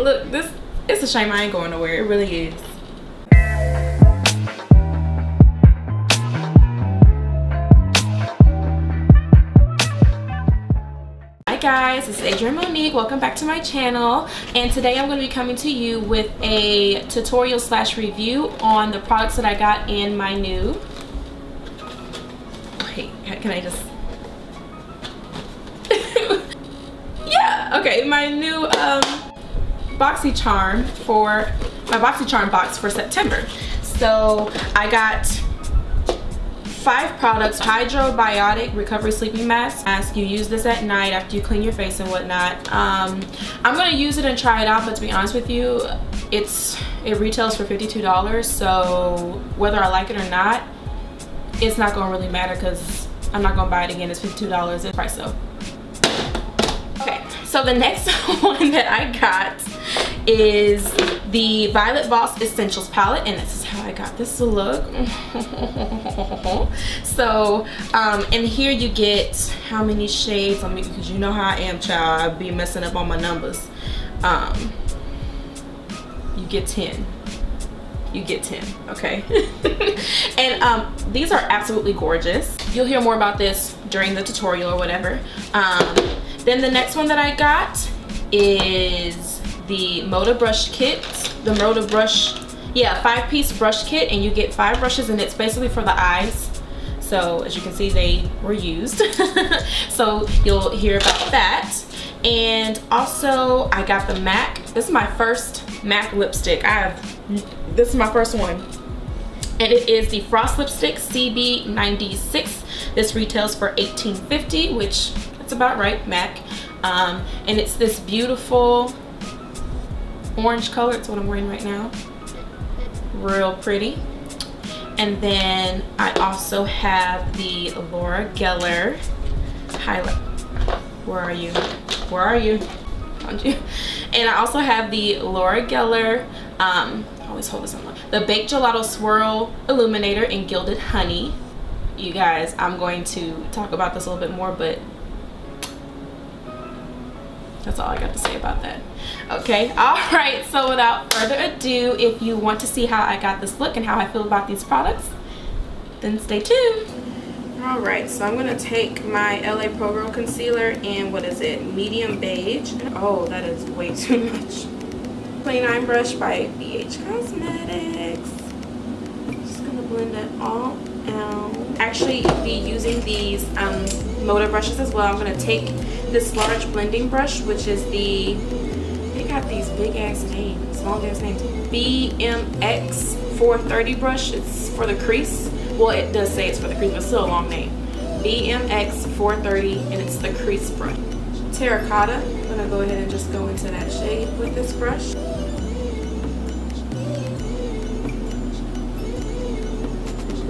Look, it's a shame I ain't going nowhere. It really is. Hi guys, this is Adrienne Monique. Welcome back to my channel. And today I'm going to be coming to you with a tutorial slash review on the products that I got in my new... Wait, can I just... Yeah, okay, my new Boxycharm for my Boxycharm box for September. So I got 5 products. Hydrobiotic recovery sleeping mask. You use this at night after you clean your face and whatnot. I'm gonna use it and try it out, but to be honest with you, it retails for $52. So whether I like it or not, it's not gonna really matter because I'm not gonna buy it again. It's $52. It's price so. Okay, so the next one that I got is the Violet Voss Essentials palette, and this is how I got this to look. So and here you get how many shades on me, because you know how I am, child. I'll be messing up on my numbers. You get 10. You get 10, okay? And these are absolutely gorgeous. You'll hear more about this during the tutorial or whatever. Then the next one that I got is the Moda brush kit. The Moda brush, yeah, 5-piece brush kit, and you get 5 brushes, and it's basically for the eyes. So as you can see, they were used. So you'll hear about that. And also I got the MAC. This is my first MAC lipstick. This is my first one, and it is the Frost Lipstick CB96. This retails for $18.50, which that's about right, MAC. And it's this beautiful orange color. It's what I'm wearing right now. Real pretty. And then I also have the Loreal highlight. Where are you? Where are you? Found you. And I also have the Loreal I always hold this on the Baked Gelato Swirl Illuminator in Gilded Honey. You guys, I'm going to talk about this a little bit more, but that's all I got to say about that. Okay, all right, so without further ado, if you want to see how I got this look and how I feel about these products, then stay tuned. All right, so I'm gonna take my LA Pro Girl concealer in, what is it, medium beige. Oh, that is way too much. Plain eye brush by Beige Cosmetics. Just gonna blend it all out. Actually, be using these Moda brushes as well. I'm gonna take this large blending brush, which is the, they got these big ass names, long ass names. BMX 430 brush. It's for the crease. Well, it does say it's for the crease, but it's still a long name. BMX 430, and it's the crease brush. Terracotta. I'm gonna go ahead and just go into that shade with this brush.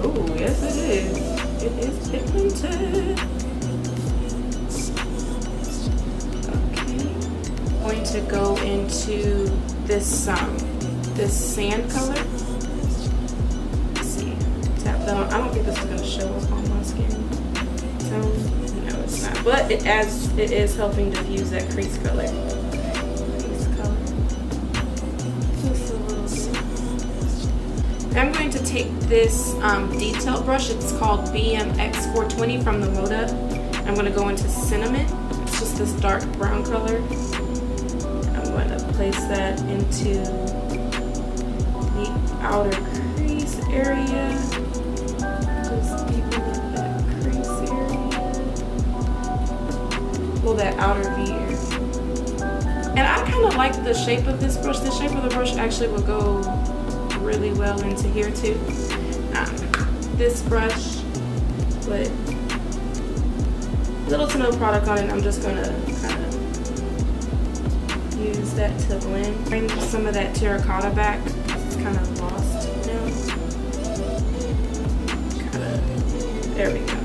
Oh, yes it is. It is pigmented. Okay. I'm going to go into this sand color. Let's see. Tap that on. I don't think this is gonna show up on my skin tone. No, it's not. But it is helping diffuse that crease color. I'm going to take this detail brush. It's called BMX 420 from the Moda. I'm going to go into Cinnamon. It's just this dark brown color. I'm going to place that into the outer crease area. Just deepen up that crease area. Well, that outer V area. And I kind of like the shape of this brush. The shape of the brush actually will go really well into here too. This brush, but little to no product on it. I'm just gonna kind of use that to blend. Bring some of that terracotta back. It's kind of lost now. There we go.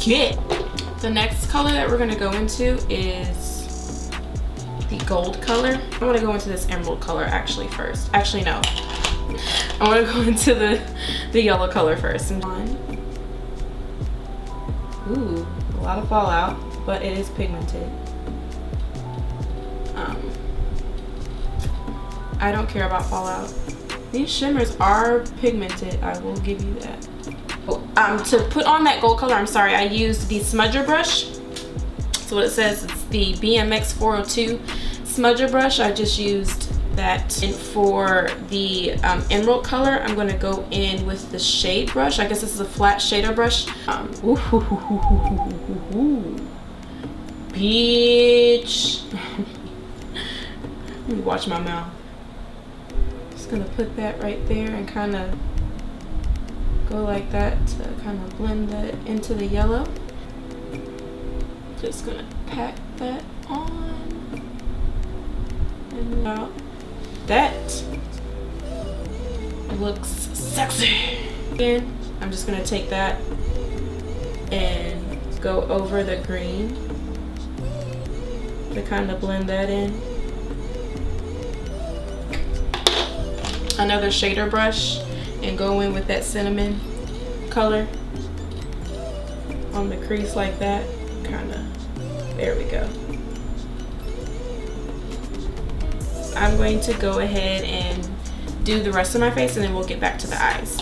get. The next color that we're gonna go into is the gold color. I wanna go into this emerald color actually first. Actually, no. I wanna go into the yellow color first. Ooh, a lot of fallout, but it is pigmented. I don't care about fallout. These shimmers are pigmented, I will give you that. To put on that gold color, I'm sorry, I used the smudger brush. So what it says, it's the BMX 402 smudger brush. I just used that. And for the emerald color, I'm gonna go in with the shade brush. I guess this is a flat shader brush. Bitch. Let me watch my mouth. Just gonna put that right there and kind of go like that to kind of blend that into the yellow. Just gonna pack that on. And now that looks sexy. Again, I'm just gonna take that and go over the green to kind of blend that in. Another shader brush and go in with that cinnamon color on the crease like that. Kind of, there we go. I'm going to go ahead and do the rest of my face and then we'll get back to the eyes.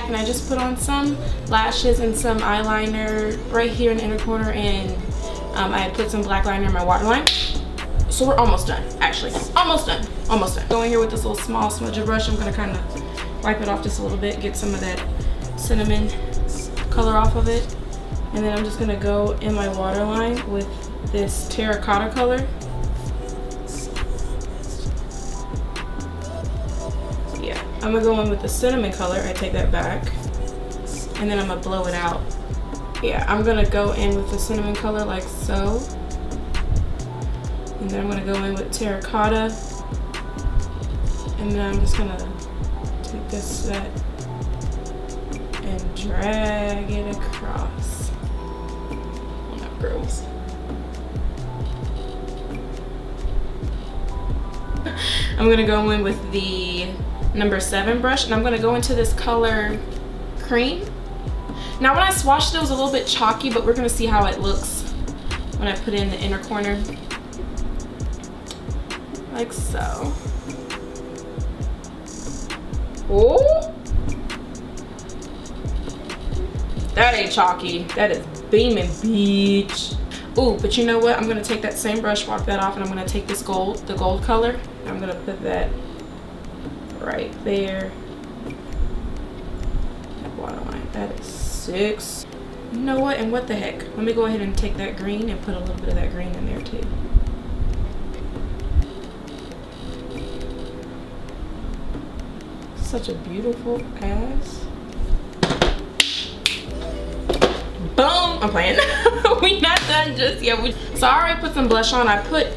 And I just put on some lashes and some eyeliner right here in the inner corner, and I put some black liner in my waterline. So we're almost done, actually. Almost done. Going here with this little small smudger brush, I'm gonna kind of wipe it off just a little bit, get some of that cinnamon color off of it. And then I'm just gonna go in my waterline with this terracotta color. I'm gonna go in with the cinnamon color. I take that back, and then I'm gonna blow it out. Yeah, I'm gonna go in with the cinnamon color like so, and then I'm gonna go in with terracotta, and then I'm just gonna take this set and drag it across. Oh, not gross. I'm gonna go in with the number 7 brush, and I'm going to go into this color cream. Now when I swatched it was a little bit chalky, but we're going to see how it looks when I put it in the inner corner like so. Oh, that ain't chalky, that is beaming, bitch. Ooh, but you know what, I'm going to take that same brush, wipe that off, and I'm going to take this gold, the gold color, and I'm going to put that right there. That waterline, that is 6. You know what? And what the heck? Let me go ahead and take that green and put a little bit of that green in there too. Such a beautiful ass. Boom! I'm playing. We not done just yet. So I already put some blush on. I put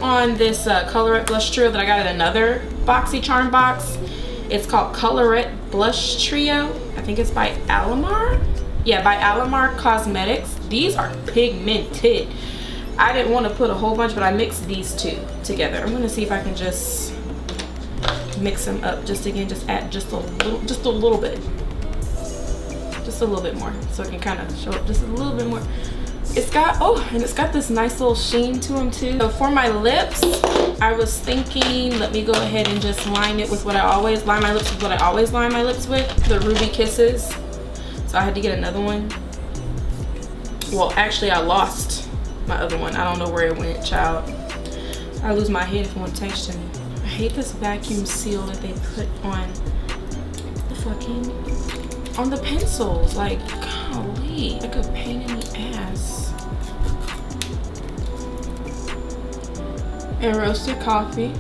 on this Colorete blush trio that I got in another Boxycharm box. It's called Colorete Blush Trio. I think it's by Alamar. Yeah, by Alamar Cosmetics. These are pigmented. I didn't want to put a whole bunch, but I mixed these two together. I'm gonna see if I can just mix them up. Just add just a little bit. Just a little bit more, so it can kind of show up just a little bit more. It's got, and it's got this nice little sheen to them too. So for my lips, I was thinking, let me go ahead and just line it with what I always line my lips with, the Ruby Kisses. So I had to get another one. Well, actually I lost my other one. I don't know where it went, child. I lose my head if it won't text to me. I hate this vacuum seal that they put on the on the pencils. Like, golly, like a pain in the ass. And roasted coffee.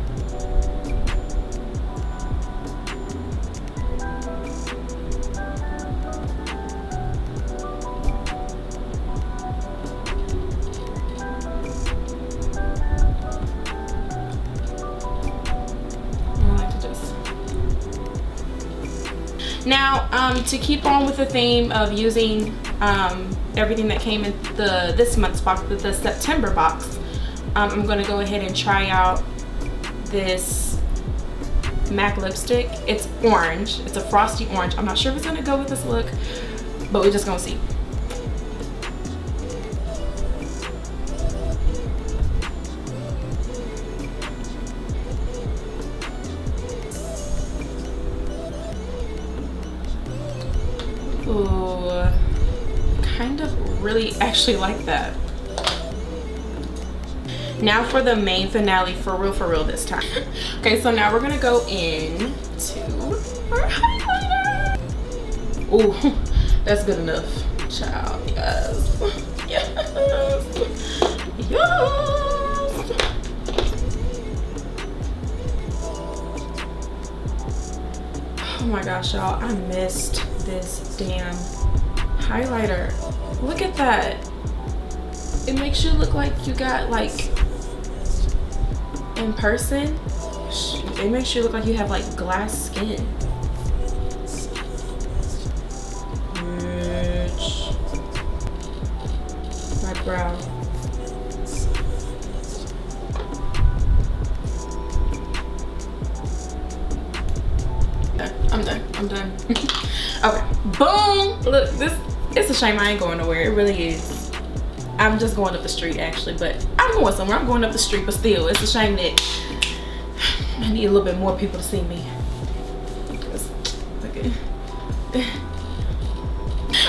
Now, to keep on with the theme of using everything that came in this month's box, the September box, I'm going to go ahead and try out this MAC lipstick. It's orange. It's a frosty orange. I'm not sure if it's going to go with this look, but we're just going to see. Ooh, kind of really actually like that. Now for the main finale, for real this time. Okay, so now we're gonna go in to our highlighter. Ooh, that's good enough, child. Yes, yes, yes. Oh my gosh, y'all, I missed this damn highlighter. Look at that. It makes you look like you got, like, in person, it makes you look like you have like glass skin. Bitch. My brow. I'm done. Okay, boom. Look, it's a shame I ain't going nowhere. It really is. I'm just going up the street actually, but I'm going somewhere. I'm going up the street, but still, it's a shame that I need a little bit more people to see me.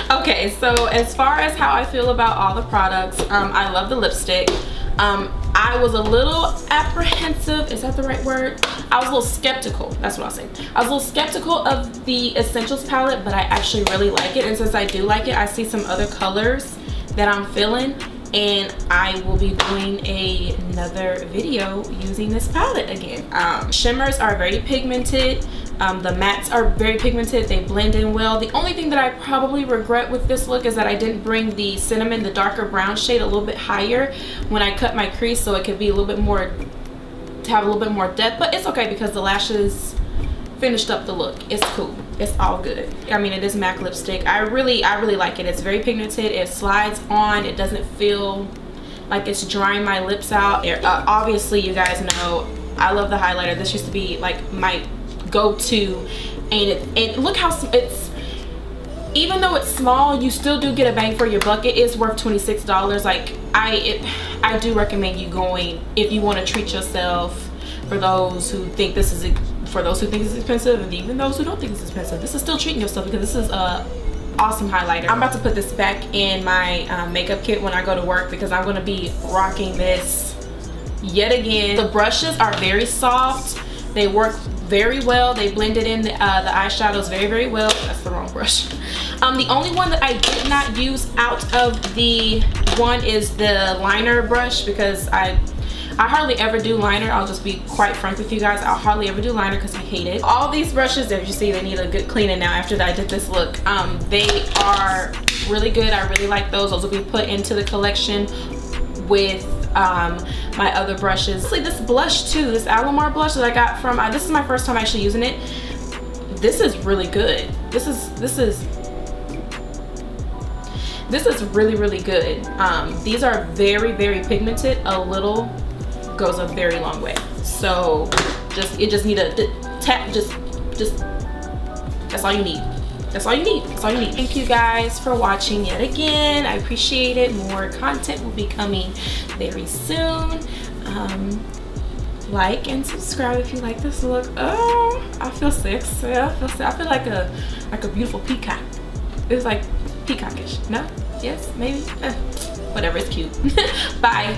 Okay, so as far as how I feel about all the products, I love the lipstick. I was a little apprehensive, is that the right word? I was a little skeptical, that's what I'll say. I was a little skeptical of the Essentials palette, but I actually really like it. And since I do like it, I see some other colors that I'm feeling, and I will be doing another video using this palette again. Shimmers are very pigmented. The mattes are very pigmented. They blend in well. The only thing that I probably regret with this look is that I didn't bring the cinnamon, the darker brown shade, a little bit higher when I cut my crease, so it could be a little bit more, to have a little bit more depth. But it's okay because the lashes finished up the look. It's cool. It's all good. I mean, it is MAC lipstick. I really like it. It's very pigmented. It slides on. It doesn't feel like it's drying my lips out. Obviously, you guys know I love the highlighter. This used to be like my go-to, and look how it's, even though it's small, you still do get a bang for your buck. It is worth $26. Like I do recommend you going if you want to treat yourself. For those who think this is expensive, and even those who don't think it's expensive, this is still treating yourself because this is a awesome highlighter. I'm about to put this back in my makeup kit when I go to work because I'm going to be rocking this yet again. The brushes are very soft. They work very well. They blended in the eyeshadows very well. That's the wrong brush. The only one that I did not use out of the one is the liner brush, because I hardly ever do liner. I'll just be quite frank with you guys. I'll hardly ever do liner because I hate it. All these brushes, as you see, they need a good cleaning now after I did this look. They are really good. I really like those. Those will be put into the collection with my other brushes. Actually, this blush too, this Alamar blush that I got from, this is my first time actually using it. This is really good. This is really good. These are very pigmented. A little goes a very long way. So you just need a tap, just that's all you need. That's all you need. That's all you need. Thank you guys for watching yet again. I appreciate it. More content will be coming very soon. Like and subscribe if you like this look. Oh, I feel sexy. I feel like a beautiful peacock. It's like peacockish. No? Yes? Maybe? Whatever. It's cute. Bye.